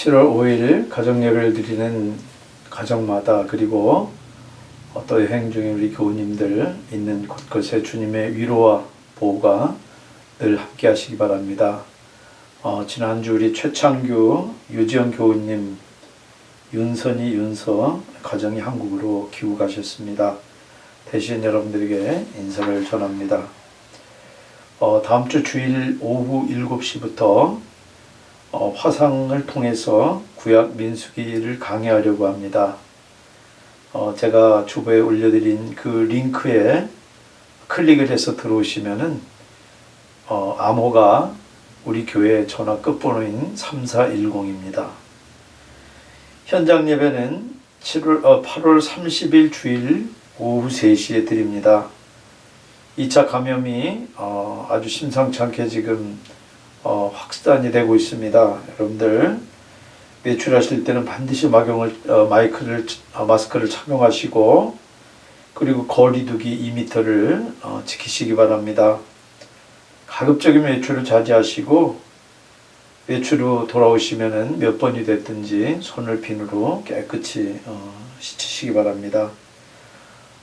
7월 5일 가정예배를 드리는 가정마다 그리고 또 여행 중인 우리 교우님들 있는 곳곳에 주님의 위로와 보호가 늘 함께 하시기 바랍니다. 지난주 우리 최창규, 유지영 교우님, 윤선이, 윤서 가정이 한국으로 귀국하셨습니다. 대신 여러분들에게 인사를 전합니다. 다음 주 주일 오후 7시부터 화상을 통해서 구약 민수기를 강의하려고 합니다. 제가 주보에 올려드린 그 링크에 클릭을 해서 들어오시면은 암호가 우리 교회 전화 끝번호인 3410입니다. 현장 예배는 8월 30일 주일 오후 3시에 드립니다. 2차 감염이 아주 심상치 않게 지금 확산이 되고 있습니다. 여러분들 외출하실 때는 반드시 마스크를 착용하시고 그리고 거리두기 2m를 지키시기 바랍니다. 가급적이면 외출을 자제하시고 외출 후 돌아오시면은 몇 번이 됐든지 손을 비누로 깨끗이 씻으시기 바랍니다.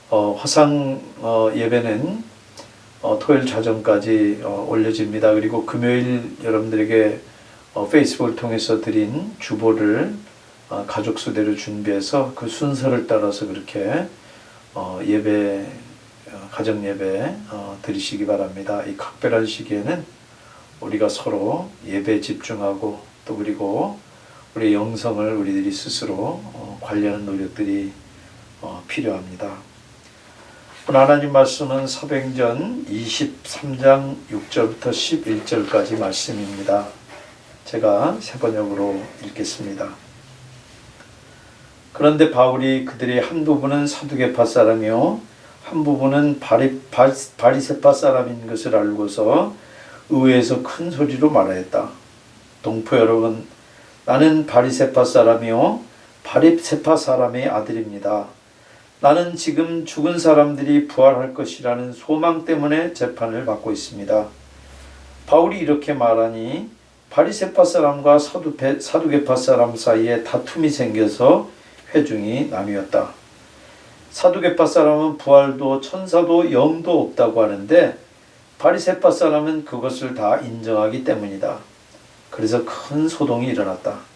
화상 예배는 토요일 자정까지 올려집니다. 그리고 금요일 여러분들에게 페이스북을 통해서 드린 주보를 가족 수대로 준비해서 그 순서를 따라서 그렇게 가정 예배 드리시기 바랍니다. 이 각별한 시기에는 우리가 서로 예배에 집중하고 또 그리고 우리의 영성을 우리들이 스스로 관리하는 노력들이 필요합니다. 오늘 하나님 말씀은 사도행전 23장 6절부터 11절까지 말씀입니다. 제가 세 번역으로 읽겠습니다. 그런데 바울이 그들의 한 부분은 사두개파 사람이요 한 부분은 바리새파 사람인 것을 알고서 의회에서 큰 소리로 말하였다. 동포 여러분, 나는 바리새파 사람이요 바리새파 사람의 아들입니다. 나는 지금 죽은 사람들이 부활할 것이라는 소망 때문에 재판을 받고 있습니다. 바울이 이렇게 말하니 바리새파 사람과 사두개파 사람 사이에 다툼이 생겨서 회중이 나뉘었다. 사두개파 사람은 부활도 천사도 영도 없다고 하는데 바리새파 사람은 그것을 다 인정하기 때문이다. 그래서 큰 소동이 일어났다.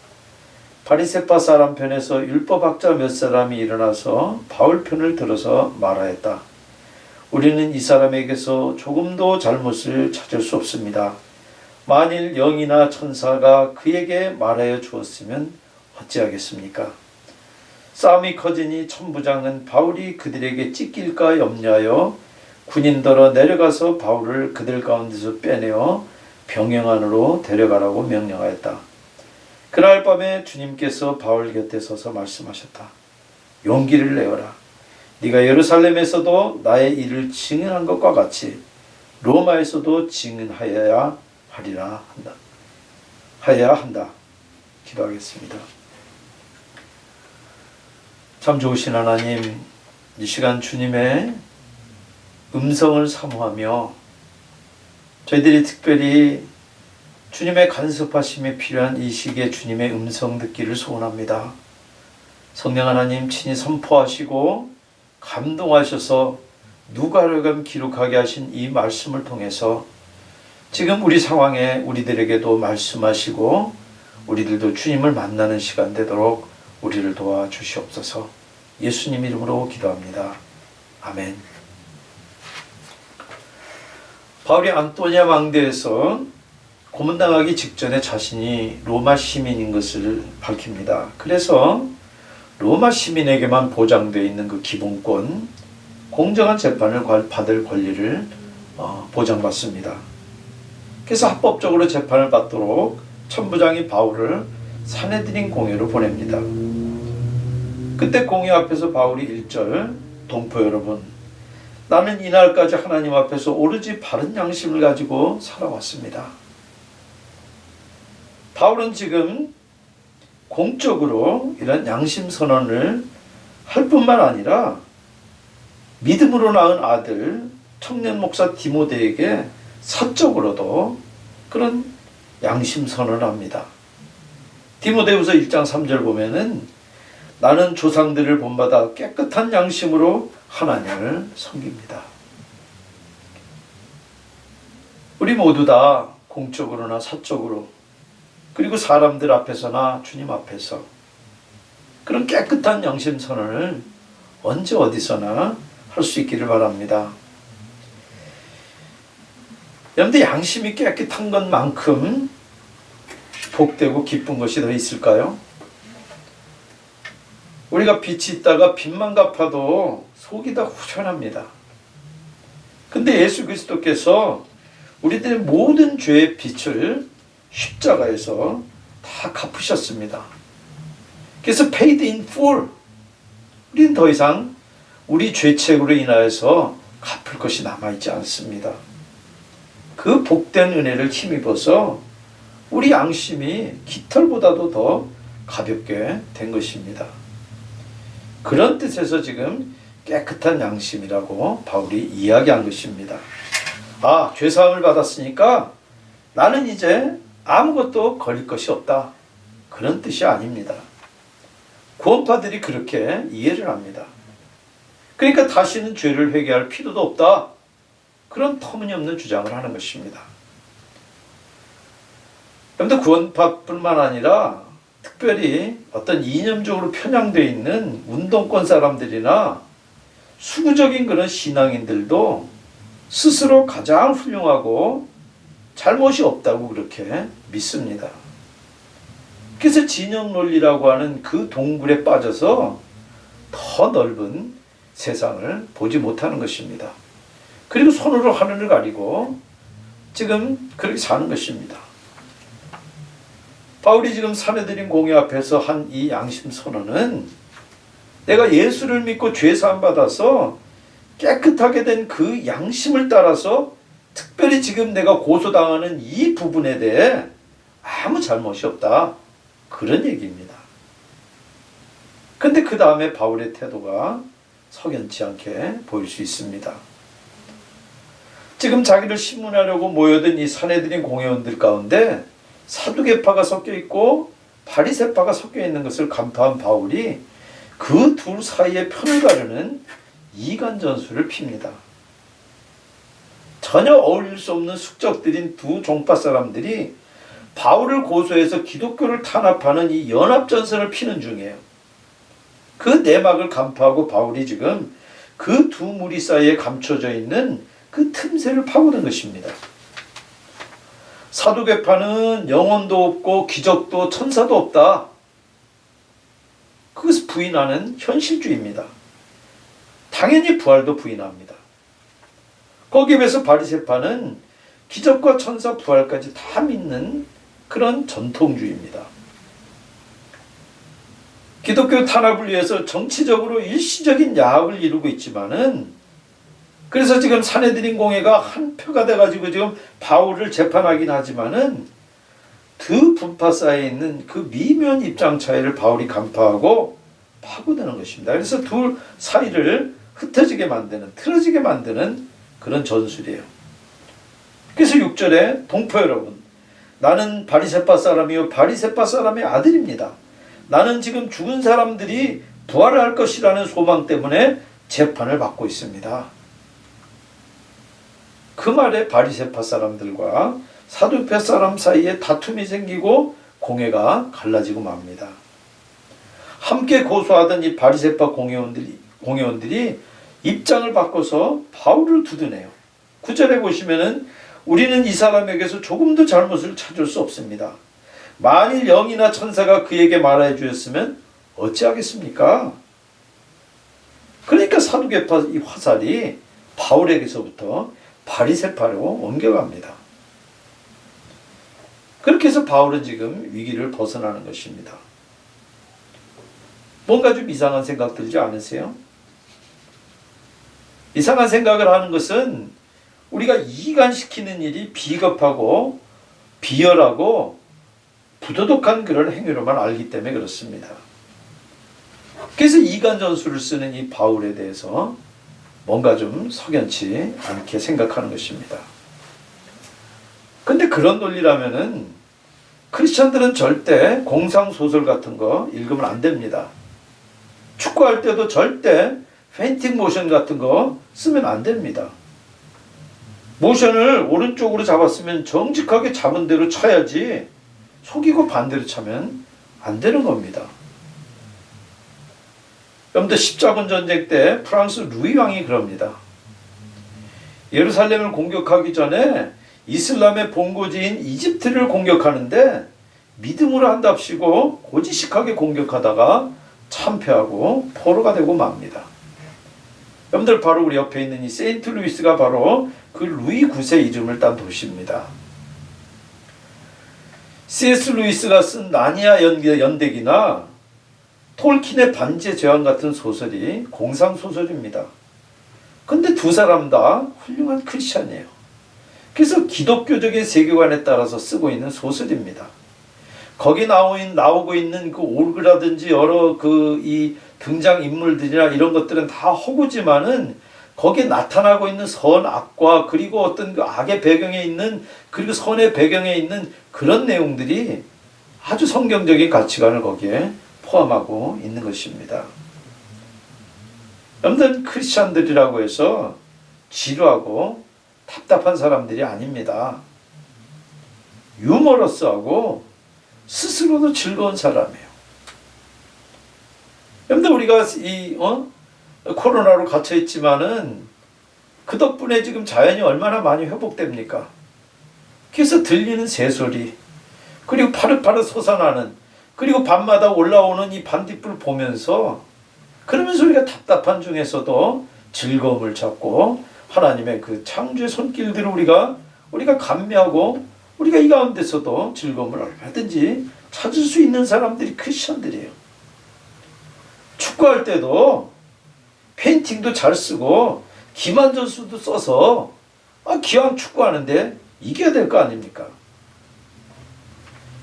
바리새파 사람 편에서 율법학자 몇 사람이 일어나서 바울 편을 들어서 말하였다. 우리는 이 사람에게서 조금도 잘못을 찾을 수 없습니다. 만일 영이나 천사가 그에게 말하여 주었으면 어찌하겠습니까? 싸움이 커지니 천부장은 바울이 그들에게 찢길까 염려하여 군인더러 내려가서 바울을 그들 가운데서 빼내어 병영 안으로 데려가라고 명령하였다. 그날 밤에 주님께서 바울 곁에 서서 말씀하셨다. 용기를 내어라. 네가 예루살렘에서도 나의 일을 증언한 것과 같이 로마에서도 증언하여야 한다. 기도하겠습니다. 참 좋으신 하나님, 이 시간 주님의 음성을 사모하며 저희들이 특별히 주님의 간섭하심이 필요한 이 시기에 주님의 음성 듣기를 소원합니다. 성령 하나님 친히 선포하시고 감동하셔서 누가르감 기록하게 하신 이 말씀을 통해서 지금 우리 상황에 우리들에게도 말씀하시고 우리들도 주님을 만나는 시간 되도록 우리를 도와주시옵소서. 예수님 이름으로 기도합니다. 아멘. 바울이 안토니아 왕대에서 고문당하기 직전에 자신이 로마 시민인 것을 밝힙니다. 그래서 로마 시민에게만 보장되어 있는 그 기본권, 공정한 재판을 받을 권리를 보장받습니다. 그래서 합법적으로 재판을 받도록 천부장이 바울을 사내드린 공회로 보냅니다. 그때 공회 앞에서 바울이 1절, 동포 여러분, 나는 이날까지 하나님 앞에서 오로지 바른 양심을 가지고 살아왔습니다. 바울은 지금 공적으로 이런 양심 선언을 할 뿐만 아니라 믿음으로 낳은 아들 청년 목사 디모데에게 사적으로도 그런 양심 선언을 합니다. 디모데후서 1장 3절 보면은 나는 조상들을 본받아 깨끗한 양심으로 하나님을 섬깁니다. 우리 모두 다 공적으로나 사적으로 그리고 사람들 앞에서나 주님 앞에서 그런 깨끗한 양심 선언을 언제 어디서나 할 수 있기를 바랍니다. 여러분들 양심이 깨끗한 것만큼 복되고 기쁜 것이 더 있을까요? 우리가 빚이 있다가 빚만 갚아도 속이 다 후련합니다. 근데 예수 그리스도께서 우리들의 모든 죄의 빚을 십자가에서 다 갚으셨습니다. 그래서 paid in full. 우리는 더 이상 우리 죄책으로 인하여서 갚을 것이 남아있지 않습니다. 그 복된 은혜를 힘입어서 우리 양심이 깃털보다도 더 가볍게 된 것입니다. 그런 뜻에서 지금 깨끗한 양심이라고 바울이 이야기한 것입니다. 아, 죄사함을 받았으니까 나는 이제 아무것도 걸릴 것이 없다. 그런 뜻이 아닙니다. 구원파들이 그렇게 이해를 합니다. 그러니까 다시는 죄를 회개할 필요도 없다. 그런 터무니없는 주장을 하는 것입니다. 그런데 구원파뿐만 아니라 특별히 어떤 이념적으로 편향되어 있는 운동권 사람들이나 수구적인 그런 신앙인들도 스스로 가장 훌륭하고 잘못이 없다고 그렇게 믿습니다. 그래서 진영 논리라고 하는 그 동굴에 빠져서 더 넓은 세상을 보지 못하는 것입니다. 그리고 손으로 하늘을 가리고 지금 그렇게 사는 것입니다. 바울이 지금 사내들인 공회 앞에서 한 이 양심 선언은 내가 예수를 믿고 죄 사함 받아서 깨끗하게 된 그 양심을 따라서 특별히 지금 내가 고소당하는 이 부분에 대해 아무 잘못이 없다. 그런 얘기입니다. 근데 그 다음에 바울의 태도가 석연치 않게 보일 수 있습니다. 지금 자기를 신문하려고 모여든 이 사내들인 공회원들 가운데 사두개파가 섞여 있고 바리새파가 섞여 있는 것을 간파한 바울이 그 둘 사이에 편을 가르는 이간 전술을 핍니다. 전혀 어울릴 수 없는 숙적들인 두 종파 사람들이 바울을 고소해서 기독교를 탄압하는 이 연합전선을 피는 중이에요. 그 내막을 간파하고 바울이 지금 그 두 무리 사이에 감춰져 있는 그 틈새를 파고든 것입니다. 사두개파는 영혼도 없고 기적도 천사도 없다. 그것을 부인하는 현실주의입니다. 당연히 부활도 부인합니다. 거기에 비해서 바리새파는 기적과 천사 부활까지 다 믿는 그런 전통주의입니다. 기독교 탄압을 위해서 정치적으로 일시적인 야합을 이루고 있지만은 그래서 지금 사내들인 공회가 한 표가 돼가지고 지금 바울을 재판하긴 하지만은 두 분파 사이에 있는 그 미묘한 입장 차이를 바울이 간파하고 파고드는 것입니다. 그래서 둘 사이를 흩어지게 만드는, 틀어지게 만드는 그런 전술이에요. 그래서 6절에 동포 여러분, 나는 바리새파 사람이요 바리새파 사람의 아들입니다. 나는 지금 죽은 사람들이 부활할 것이라는 소망 때문에 재판을 받고 있습니다. 그 말에 바리새파 사람들과 사두파 사람 사이에 다툼이 생기고 공회가 갈라지고 맙니다. 함께 고소하던 이 바리새파 공회원들이 입장을 바꿔서 바울을 두드네요. 9절에 보시면은 우리는 이 사람에게서 조금도 잘못을 찾을 수 없습니다. 만일 영이나 천사가 그에게 말해 주었으면 어찌하겠습니까? 그러니까 사두개파 이 화살이 바울에게서부터 바리새파로 옮겨갑니다. 그렇게 해서 바울은 지금 위기를 벗어나는 것입니다. 뭔가 좀 이상한 생각 들지 않으세요? 이상한 생각을 하는 것은 우리가 이간시키는 일이 비겁하고 비열하고 부도덕한 그런 행위로만 알기 때문에 그렇습니다. 그래서 이간 전술을 쓰는 이 바울에 대해서 뭔가 좀 석연치 않게 생각하는 것입니다. 근데 그런 논리라면은 크리스천들은 절대 공상소설 같은 거 읽으면 안 됩니다. 축구할 때도 절대 페인팅 모션 같은 거 쓰면 안 됩니다. 모션을 오른쪽으로 잡았으면 정직하게 잡은 대로 쳐야지 속이고 반대로 차면 안 되는 겁니다. 여러분들 십자군 전쟁 때 프랑스 루이 왕이 그럽니다. 예루살렘을 공격하기 전에 이슬람의 본고지인 이집트를 공격하는데 믿음으로 한답시고 고지식하게 공격하다가 참패하고 포로가 되고 맙니다. 여러분들 바로 우리 옆에 있는 이 세인트 루이스가 바로 그 루이 9세 이름을 딴 도시입니다. C.S. 루이스가 쓴 나니아 연대기나 톨킨의 반지의 제왕 같은 소설이 공상소설입니다. 근데 두 사람 다 훌륭한 크리스찬이에요. 그래서 기독교적인 세계관에 따라서 쓰고 있는 소설입니다. 거기 나오고 있는 그 올그라든지 여러 이 등장 인물들이나 이런 것들은 다 허구지만은 거기에 나타나고 있는 선, 악과 그리고 어떤 그 악의 배경에 있는 그리고 선의 배경에 있는 그런 내용들이 아주 성경적인 가치관을 거기에 포함하고 있는 것입니다. 여러분들 크리스찬들이라고 해서 지루하고 답답한 사람들이 아닙니다. 유머러스하고 스스로도 즐거운 사람이에요. 여러분들 우리가 코로나로 갇혀 있지만은 그 덕분에 지금 자연이 얼마나 많이 회복됩니까? 그래서 들리는 새소리, 그리고 파릇파릇 솟아나는, 그리고 밤마다 올라오는 이 반딧불 보면서 그러면서 우리가 답답한 중에서도 즐거움을 찾고 하나님의 그 창조의 손길들을 우리가 감미하고 우리가 이 가운데서도 즐거움을 얼마든지 찾을 수 있는 사람들이 크리스천들이에요. 축구할 때도 페인팅도 잘 쓰고 기만전술도 써서 기왕 축구하는데 이겨야 될 거 아닙니까?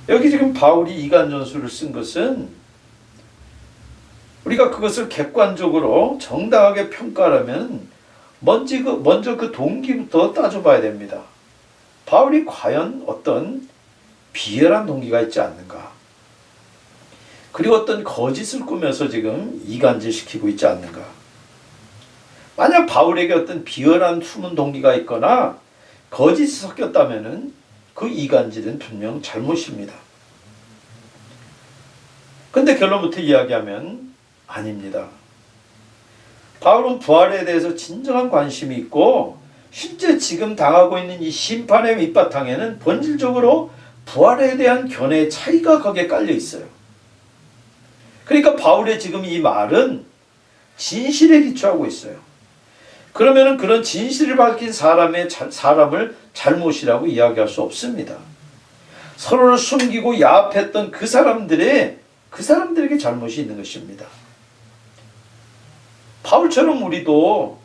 여기 지금 바울이 이간전술을 쓴 것은 우리가 그것을 객관적으로 정당하게 평가하려면 먼저 그 동기부터 따져봐야 됩니다. 바울이 과연 어떤 비열한 동기가 있지 않는가? 그리고 어떤 거짓을 꾸며서 지금 이간질시키고 있지 않는가? 만약 바울에게 어떤 비열한 숨은 동기가 있거나 거짓이 섞였다면 그 이간질은 분명 잘못입니다. 근데 결론부터 이야기하면 아닙니다. 바울은 부활에 대해서 진정한 관심이 있고 실제 지금 당하고 있는 이 심판의 밑바탕에는 본질적으로 부활에 대한 견해의 차이가 거기에 깔려 있어요. 그러니까 바울의 지금 이 말은 진실에 기초하고 있어요. 그러면은 그런 진실을 밝힌 사람을 잘못이라고 이야기할 수 없습니다. 서로를 숨기고 야합했던 그 사람들에게 잘못이 있는 것입니다. 바울처럼 우리도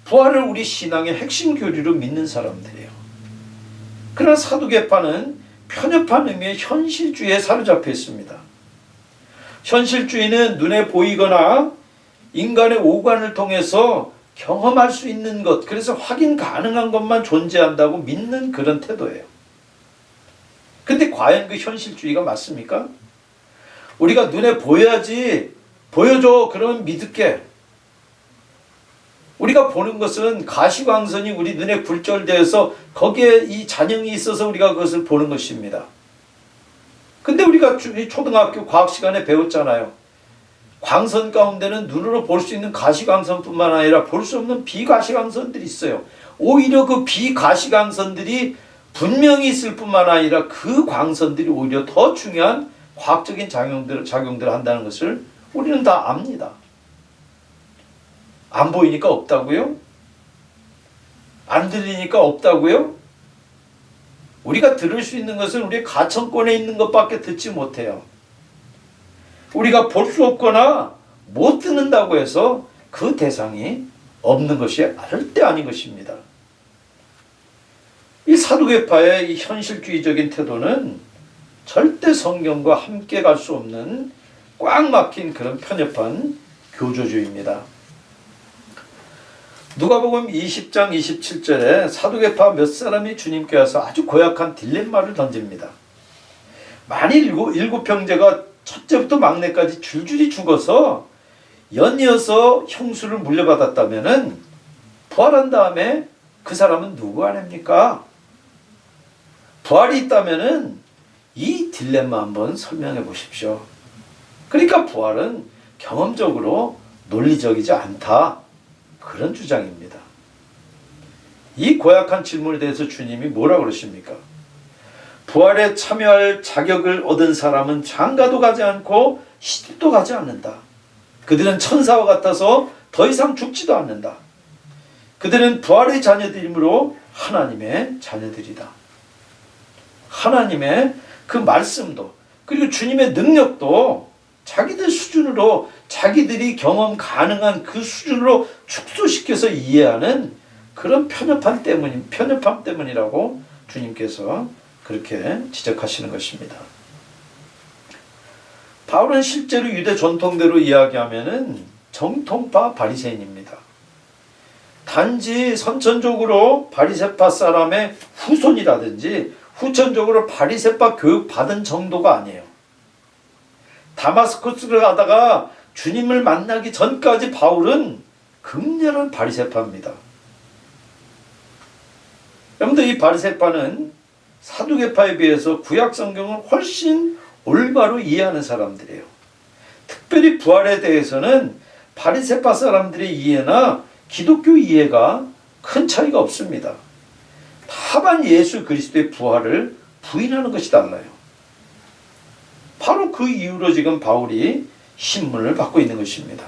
부활을 우리 신앙의 핵심 교리로 믿는 사람들이에요. 그러나 사두개파는 편협한 의미의 현실주의에 사로잡혀 있습니다. 현실주의는 눈에 보이거나 인간의 오감을 통해서 경험할 수 있는 것, 그래서 확인 가능한 것만 존재한다고 믿는 그런 태도예요. 근데 과연 그 현실주의가 맞습니까? 우리가 눈에 보여야지, 보여줘, 그러면 믿을게. 우리가 보는 것은 가시광선이 우리 눈에 굴절되어서 거기에 이 잔영이 있어서 우리가 그것을 보는 것입니다. 근데 우리가 초등학교 과학 시간에 배웠잖아요. 광선 가운데는 눈으로 볼 수 있는 가시광선뿐만 아니라 볼 수 없는 비가시광선들이 있어요. 오히려 그 비가시광선들이 분명히 있을 뿐만 아니라 그 광선들이 오히려 더 중요한 과학적인 작용들을 한다는 것을 우리는 다 압니다. 안 보이니까 없다고요? 안 들리니까 없다고요? 우리가 들을 수 있는 것은 우리의 가천권에 있는 것밖에 듣지 못해요. 우리가 볼 수 없거나 못 듣는다고 해서 그 대상이 없는 것이 절대 아닌 것입니다. 이 사두개파의 이 현실주의적인 태도는 절대 성경과 함께 갈 수 없는 꽉 막힌 그런 편협한 교조주의입니다. 누가복음 20장 27절에 사두개파 몇 사람이 주님께 와서 아주 고약한 딜레마를 던집니다. 만일 일곱 형제가 첫째부터 막내까지 줄줄이 죽어서 연이어서 형수를 물려받았다면은 부활한 다음에 그 사람은 누구 아닙니까? 부활이 있다면은 이 딜레마 한번 설명해 보십시오. 그러니까 부활은 경험적으로 논리적이지 않다. 그런 주장입니다. 이 고약한 질문에 대해서 주님이 뭐라 그러십니까? 부활에 참여할 자격을 얻은 사람은 장가도 가지 않고 시집도 가지 않는다. 그들은 천사와 같아서 더 이상 죽지도 않는다. 그들은 부활의 자녀들이므로 하나님의 자녀들이다. 하나님의 그 말씀도 그리고 주님의 능력도 자기들 수준으로 자기들이 경험 가능한 그 수준으로 축소시켜서 이해하는 그런 편협함 때문이라고 주님께서 그렇게 지적하시는 것입니다. 바울은 실제로 유대 전통대로 이야기하면은 정통파 바리새인입니다. 단지 선천적으로 바리새파 사람의 후손이라든지 후천적으로 바리새파 교육 받은 정도가 아니에요. 다마스쿠스를 가다가 주님을 만나기 전까지 바울은 극렬한 바리새파입니다. 여러분들 이 바리새파는 사두개파에 비해서 구약 성경을 훨씬 올바로 이해하는 사람들이에요. 특별히 부활에 대해서는 바리새파 사람들의 이해나 기독교 이해가 큰 차이가 없습니다. 다만 예수 그리스도의 부활을 부인하는 것이 달라요. 바로 그 이유로 지금 바울이 신문을 받고 있는 것입니다.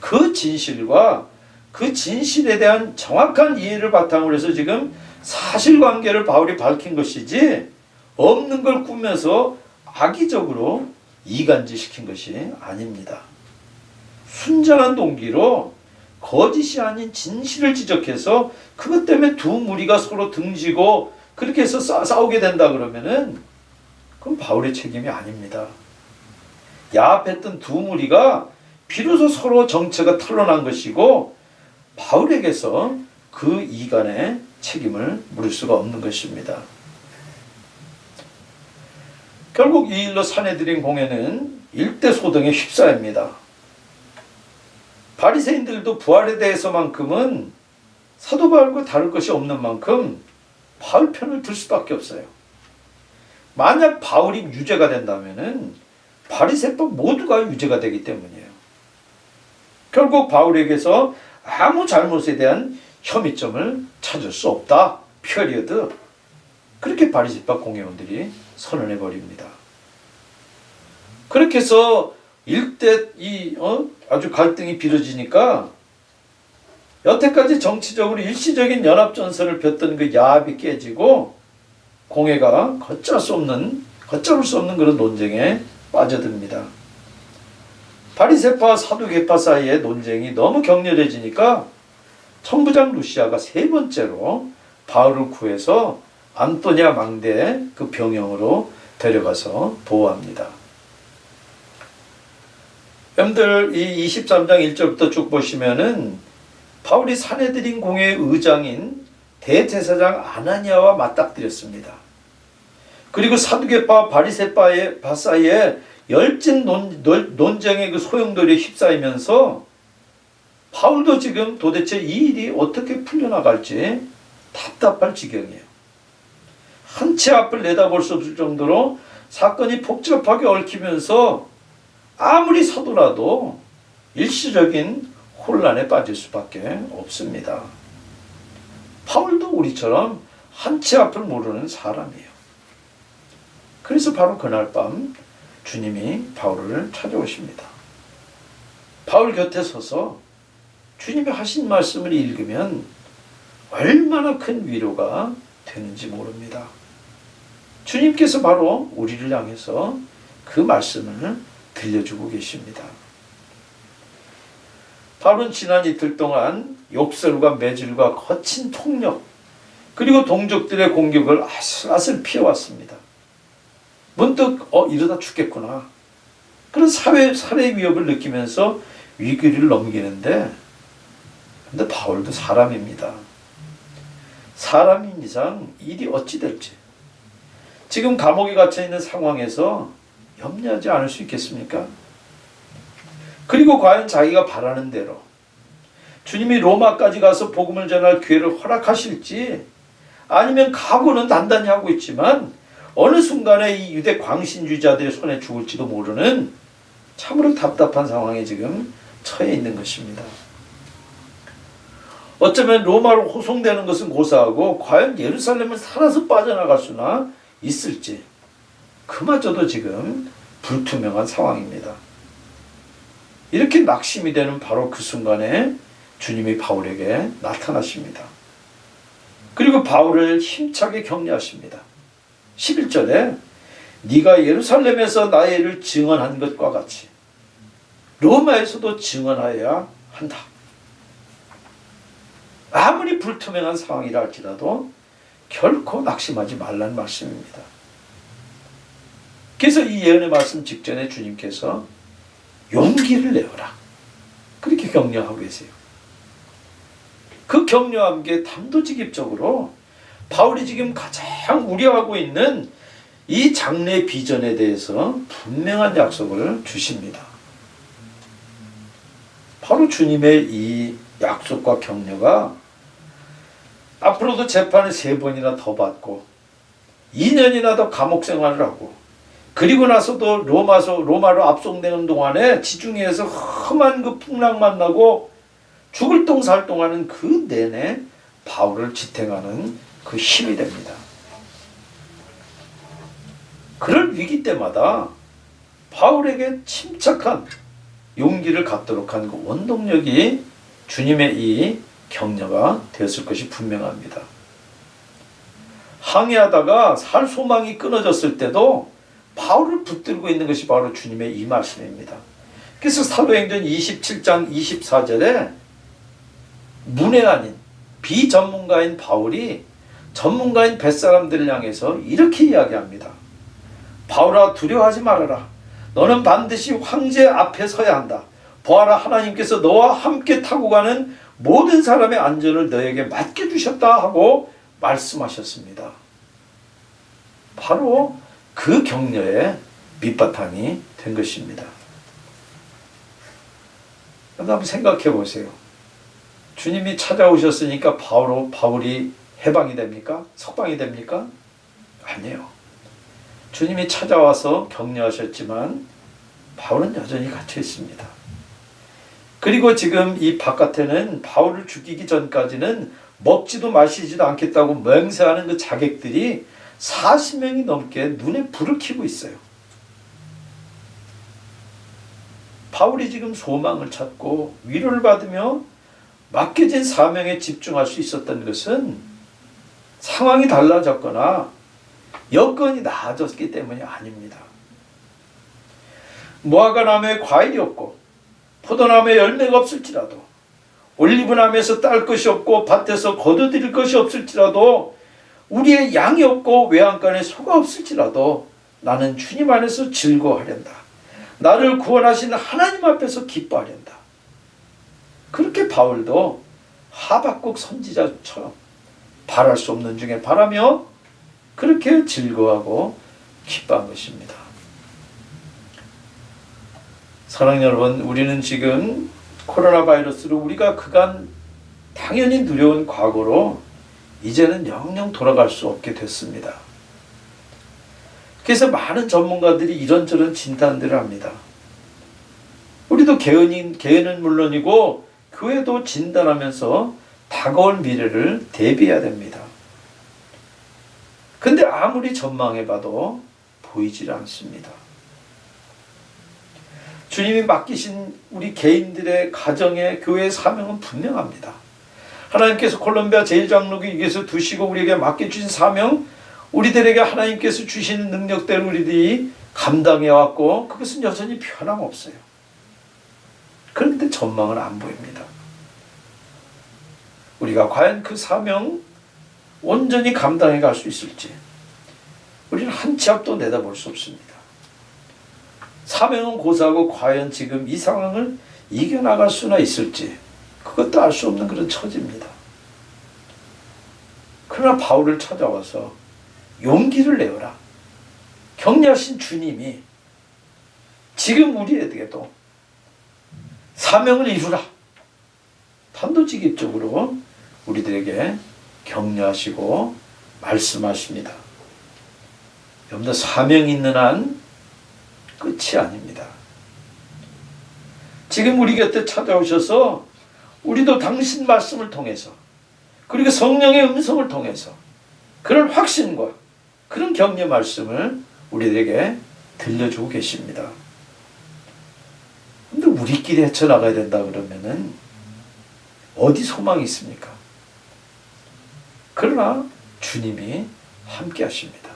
그 진실과 그 진실에 대한 정확한 이해를 바탕으로 해서 지금 사실관계를 바울이 밝힌 것이지 없는 걸 꾸며서 악의적으로 이간질시킨 것이 아닙니다. 순전한 동기로 거짓이 아닌 진실을 지적해서 그것 때문에 두 무리가 서로 등지고 그렇게 해서 싸우게 된다 그러면은 그건 바울의 책임이 아닙니다. 야합했던 두 무리가 비로소 서로 정체가 탄로난 것이고 바울에게서 그 이간의 책임을 물을 수가 없는 것입니다. 결국 이 일로 사내들인 공회는 일대소동에 휩싸입니다. 바리새인들도 부활에 대해서만큼은 사도 바울과 다를 것이 없는 만큼 바울 편을 들 수밖에 없어요. 만약 바울이 유죄가 된다면은 바리새파 모두가 유죄가 되기 때문이에요. 결국 바울에게서 아무 잘못에 대한 혐의점을 찾을 수 없다. 피어리어드. 그렇게 바리새파 공회원들이 선언해 버립니다. 그렇게 해서 일대 아주 갈등이 빌어지니까 여태까지 정치적으로 일시적인 연합전선을 폈던 그 야합이 깨지고 공회가 걷잡을 수 없는 그런 논쟁에 빠져듭니다. 바리새파와 사두개파 사이의 논쟁이 너무 격렬해지니까 천부장 루시아가 세 번째로 바울을 구해서 안토니아 망대 그 병영으로 데려가서 보호합니다. 여러분들 이 23장 1절부터 쭉 보시면은 바울이 사내들인 공회의 의장인 대제사장 아나니아와 맞닥뜨렸습니다. 그리고 사두개파와 바리새파 사이에 열띤 논쟁의 그 소용돌이에 휩싸이면서 바울도 지금 도대체 이 일이 어떻게 풀려나갈지 답답할 지경이에요. 한 치 앞을 내다볼 수 없을 정도로 사건이 복잡하게 얽히면서 아무리 서두라도 일시적인 혼란에 빠질 수밖에 없습니다. 바울도 우리처럼 한 치 앞을 모르는 사람이에요. 그래서 바로 그날 밤 주님이 바울을 찾아오십니다. 바울 곁에 서서 주님이 하신 말씀을 읽으면 얼마나 큰 위로가 되는지 모릅니다. 주님께서 바로 우리를 향해서 그 말씀을 들려주고 계십니다. 바울은 지난 이틀 동안 욕설과 매질과 거친 폭력 그리고 동족들의 공격을 아슬아슬 피해왔습니다. 문득 이러다 죽겠구나. 그런 살해 위협을 느끼면서 위기를 넘기는데 근데 바울도 사람입니다. 사람인 이상 일이 어찌 될지 지금 감옥에 갇혀 있는 상황에서 염려하지 않을 수 있겠습니까? 그리고 과연 자기가 바라는 대로 주님이 로마까지 가서 복음을 전할 기회를 허락하실지, 아니면 각오는 단단히 하고 있지만 어느 순간에 이 유대 광신주의자들의 손에 죽을지도 모르는 참으로 답답한 상황에 지금 처해 있는 것입니다. 어쩌면 로마로 호송되는 것은 고사하고 과연 예루살렘을 살아서 빠져나갈 수나 있을지, 그마저도 지금 불투명한 상황입니다. 이렇게 낙심이 되는 바로 그 순간에 주님이 바울에게 나타나십니다. 그리고 바울을 힘차게 격려하십니다. 11절에 네가 예루살렘에서 나의 일을 증언한 것과 같이 로마에서도 증언하여야 한다. 아무리 불투명한 상황이라 할지라도 결코 낙심하지 말라는 말씀입니다. 그래서 이 예언의 말씀 직전에 주님께서 용기를 내어라, 그렇게 격려하고 계세요. 그 격려와 함께 단도직입적으로 바울이 지금 가장 우려하고 있는 이 장래 비전에 대해서 분명한 약속을 주십니다. 바로 주님의 이 약속과 격려가 앞으로도 재판을 3번이나 더 받고 2년이나 더 감옥 생활을 하고, 그리고 나서도 로마로 압송되는 동안에 지중해에서 험한 그 풍랑만 나고 죽을 똥 살 똥하는 그 내내 바울을 지탱하는 그 힘이 됩니다. 그럴 위기 때마다 바울에게 침착한 용기를 갖도록 한 그 원동력이 주님의 이 격려가 되었을 것이 분명합니다. 항해하다가 살 소망이 끊어졌을 때도 바울을 붙들고 있는 것이 바로 주님의 이 말씀입니다. 그래서 사도행전 27장 24절에 문외 아닌 비전문가인 바울이 전문가인 뱃사람들을 향해서 이렇게 이야기합니다. 바울아, 두려워하지 말아라. 너는 반드시 황제 앞에 서야 한다. 보아라, 하나님께서 너와 함께 타고 가는 모든 사람의 안전을 너에게 맡겨주셨다 하고 말씀하셨습니다. 바로 그 격려의 밑바탕이 된 것입니다. 한번 생각해 보세요. 주님이 찾아오셨으니까 바울이 해방이 됩니까? 석방이 됩니까? 아니에요. 주님이 찾아와서 격려하셨지만 바울은 여전히 갇혀 있습니다. 그리고 지금 이 바깥에는 바울을 죽이기 전까지는 먹지도 마시지도 않겠다고 맹세하는 그 자객들이 40명이 넘게 눈에 불을 켜고 있어요. 바울이 지금 소망을 찾고 위로를 받으며 맡겨진 사명에 집중할 수 있었던 것은 상황이 달라졌거나 여건이 나아졌기 때문이 아닙니다. 무화과나무에 과일이 없고 포도나무에 열매가 없을지라도, 올리브나무에서 딸 것이 없고 밭에서 거두드릴 것이 없을지라도, 우리의 양이 없고 외양간에 소가 없을지라도 나는 주님 안에서 즐거워하련다. 나를 구원하시는 하나님 앞에서 기뻐하련다. 그렇게 바울도 하박국 선지자처럼 바랄 수 없는 중에 바라며 그렇게 즐거워하고 기뻐한 것입니다. 사랑하는 여러분, 우리는 지금 코로나 바이러스로 우리가 그간 당연히 누려온 과거로 이제는 영영 돌아갈 수 없게 됐습니다. 그래서 많은 전문가들이 이런저런 진단들을 합니다. 우리도 개인은 물론이고 교회도 진단하면서 다가올 미래를 대비해야 됩니다. 근데 아무리 전망해봐도 보이질 않습니다. 주님이 맡기신 우리 개인들의 가정의 교회의 사명은 분명합니다. 하나님께서 콜롬비아 제1장로교회에서 두시고 우리에게 맡겨주신 사명, 우리들에게 하나님께서 주시는 능력대로 우리들이 감당해왔고 그것은 여전히 변함없어요. 그런데 전망은 안 보입니다. 우리가 과연 그 사명 온전히 감당해 갈 수 있을지 우리는 한 치 앞도 내다볼 수 없습니다. 사명은 고사하고 과연 지금 이 상황을 이겨나갈 수나 있을지 그것도 알 수 없는 그런 처지입니다. 그러나 바울을 찾아와서 용기를 내어라. 격려하신 주님이 지금 우리에게도 사명을 이루라, 단도직입적으로 우리들에게 격려하시고 말씀하십니다. 여러분들, 사명이 있는 한 끝이 아닙니다. 지금 우리 곁에 찾아오셔서 우리도 당신 말씀을 통해서, 그리고 성령의 음성을 통해서 그런 확신과 그런 격려 말씀을 우리들에게 들려주고 계십니다. 근데 우리끼리 헤쳐나가야 된다 그러면은 어디 소망이 있습니까? 그러나 주님이 함께 하십니다.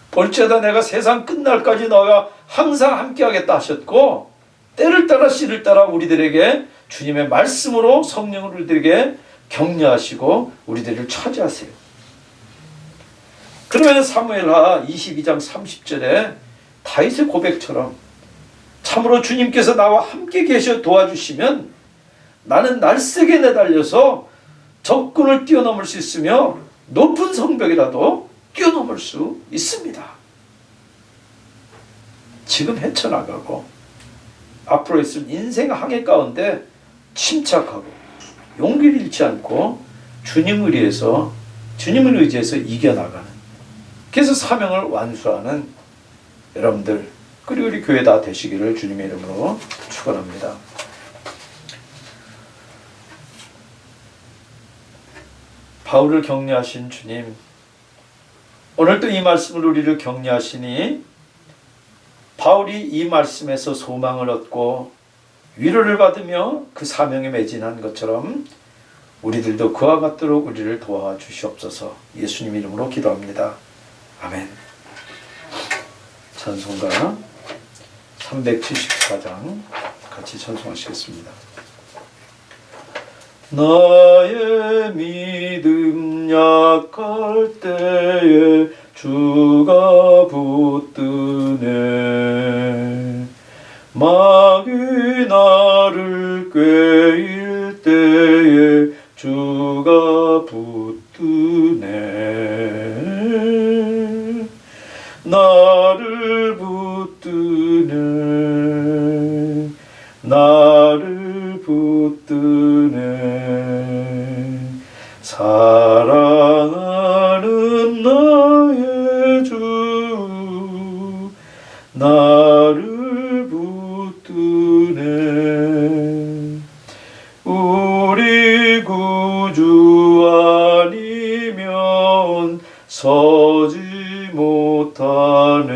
볼지어다 내가 세상 끝날까지 너와 항상 함께 하겠다 하셨고, 때를 따라 씨를 따라 우리들에게 주님의 말씀으로 성령을 우리들에게 격려하시고 우리들을 차지하세요. 그러면 사무엘하 22장 30절에 다윗의 고백처럼 참으로 주님께서 나와 함께 계셔 도와주시면 나는 날쌔게 내달려서 적군을 뛰어넘을 수 있으며 높은 성벽이라도 뛰어넘을 수 있습니다. 지금 헤쳐나가고 앞으로 있을 인생 항해 가운데 침착하고 용기를 잃지 않고 주님을 의지해서 이겨나가는, 그래서 사명을 완수하는 여러분들, 그리고 우리 교회 다 되시기를 주님의 이름으로 축원합니다. 바울을 격려하신 주님, 오늘도 이 말씀으로 우리를 격려하시니 바울이 이 말씀에서 소망을 얻고 위로를 받으며 그 사명에 매진한 것처럼 우리들도 그와 같도록 우리를 도와주시옵소서. 예수님 이름으로 기도합니다. 아멘. 찬송가 374장 같이 찬송하시겠습니다. 나의 믿음 약할 때에 주가 붙드네. 마귀 나를 꾀일 때에 주가 붙드네. 나를 붙드네. 나를 붙드네. 사랑하는 나의 주 나를 붙드네. 우리 구주 아니면 서지 못하네.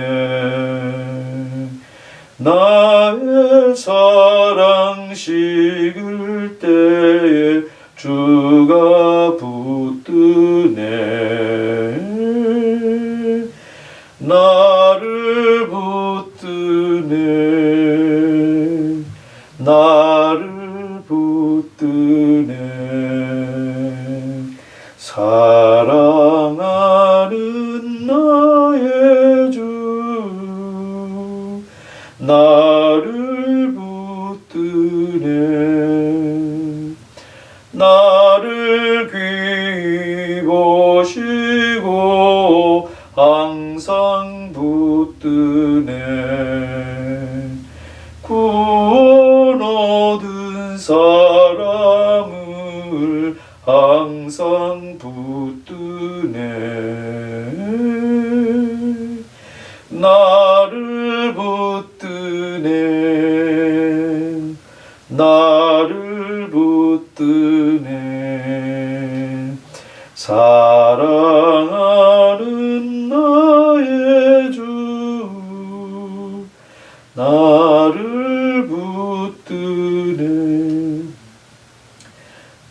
나의 사랑 식을 때에 주가 붙드네. 나를 붙드네. 나를 붙드네. 사랑하는 나의 주 나를 붙드네. 나를 귀히 보시고 항상 붙드네. 구원 얻은 사람을 항상 붙드네. 나를 붙드네. 나를 붙드네. 사랑하는 나의 주 나를 붙드네.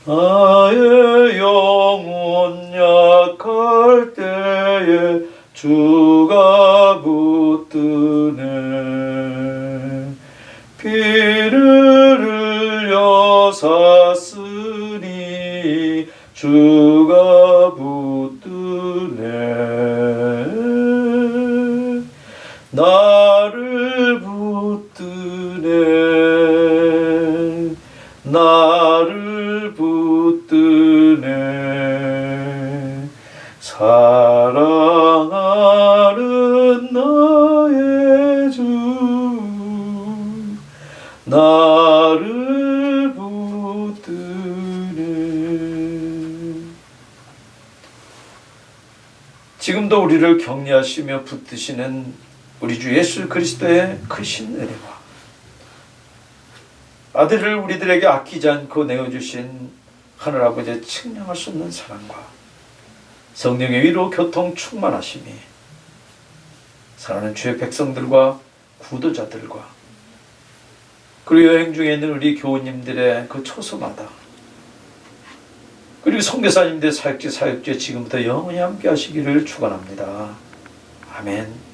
나의 영혼 약할 때에 주가 붙드네. 피를 흘려 샀으니 주가 붙드네. 나를 붙드네. 나를 붙드네. 사랑하는 나를 붙드는 지금도 우리를 격려하시며 붙드시는 우리 주 예수 그리스도의 크신 은혜와 아들을 우리들에게 아끼지 않고 내어주신 하늘아버지의 측량할 수 없는 사랑과 성령의 위로 교통 충만하심이 사랑하는 주의 백성들과 구도자들과 그리고 여행 중에 있는 우리 교우님들의 그 초소마다 그리고 선교사님들 사역지 지금부터 영원히 함께 하시기를 축원합니다. 아멘.